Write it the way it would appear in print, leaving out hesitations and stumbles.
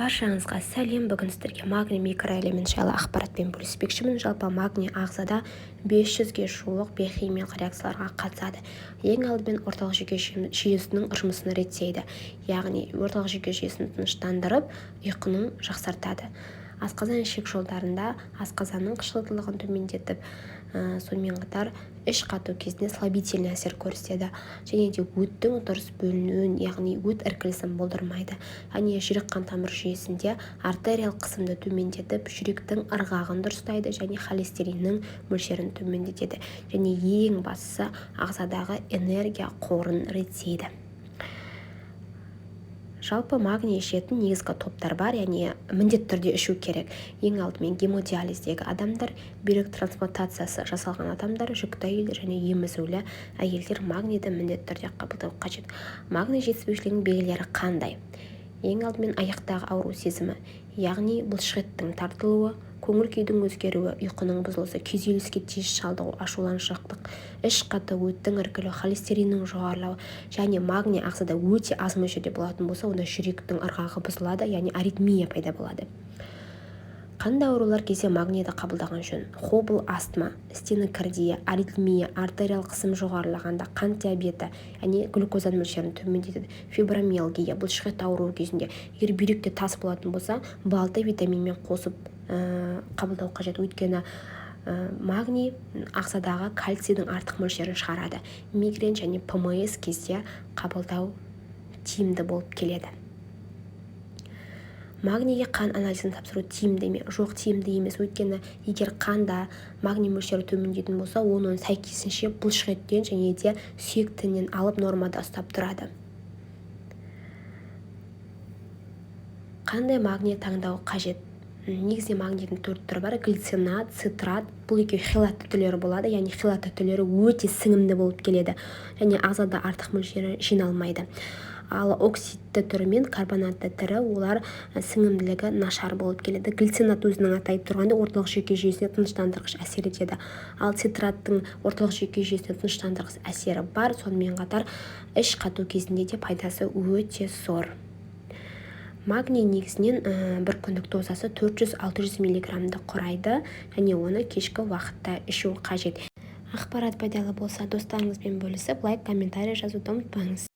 Баршаңызға сәлем. Бүгін сіздерге магний микроэлемент жайлы ақпаратпен бөліспекшімін. Жалпы магний ағзада 500-ге жуық биохимиялық реакцияларға қатысады. Ең алдымен орталық жүйке жүйесінің жұмысын реттейді, яғни орталық жүйке жүйесін тыныштандырып, ұйқының жақсартады. Асқазан ішек жолдарында асқазанның қышқылтымдылығын төмендетіп, сонымен қатар іш қату кезінде слабительный әсер көрсетеді, және де өттің дұрыс бөлінуін, яғни өт іркілісін болдырмайды. Және жүрек қан тамыр жүйесінде артериялық қысымды төмендетіп, жүректің ырғағын дұрыстайды және холестериннің мөлшерін төмендетеді. Және ең бастысы ағзадағы энергия қорын реттейді. Жалпы магний ішетін негізгі топтар бар, яғни міндетті түрде ішу керек. Ең алдымен гемодиализдегі адамдар, бүйрек трансплантациясы жасалған адамдар, жүкті әйелдер және емізулі әйелдер магнийді міндетті түрде қабылдау қажет. Магний жетіспеушілігінің белгілері қандай? Ең алдымен аяқтағы ауру сезімі, яғни бұлшықеттің тартылуы, көңіл күйдің өзгеруі, ұйқының бұзылысы, күйзеліске тез шалдығу, ашуланшақтық, іш қату, өттің іркілуі, холестериннің жоғарылауы, және магний ағзада өте аз мөлшерде болатын болса, онда жүректің ырғағы бұзылады, яғни аритмия пайда болады. Қандай аурулар кезде магнийді қабылдаған жөн? Хобл астма, стенокардия, аритмия, артериялық қысым жоғарылағанда, қант диабеті, яғни глюкоза мөлшерін төмендетеді, фибромиалгия, бұлшықет ауруы кезінде. Егер бүйректе тас болатын болса, балды витаминмен қосып қабылдау қажет, өйткені магний ағзадағы кальцийдің артық мөлшерін шығарады. Мигрен және ПМС кезде қабылдау тиімді болып келеді. Магнийге қан анализін тапсыру тиімді ме? Жоқ, тиімді емес. Өйткені егер қанда магний мөлшері төмендейтін болса, оның сәйкесінше бұлшықеттен және де сүйек тінінен алып нормада ұстап тұрады. Қандай магний таңдау қажет? Негізде магнийдің 4 түрі бар: глицинат, цитрат. Бұл екеуі хелатты түрлері болады, яғни хелатты түрлері өте сіңімді болып келеді және ағзада артық мөлшері жиналмайды. Ал оксидті түрі мен карбонатты түрі, олар сіңімділігі нашар болып келеді. Глицинат өзінің атайып тұрғанда орталық жүйке жүйесіне тыныштандырғыш әсер етеді. Ал цитраттың орталық жүйке жүйесіне тыныштандырғыш әсері бар, сонымен қатар іш қату кезінде де пайдасы өте зор. Магний негізінен бір күндік дозасы 400-600 мг құрайды, және оны кешкі уақытта ішу қажет. Ақпарат пайдалы болса, достарыңызбен бөлісіп, лайк, комментарий жазуды ұмытпаңыз.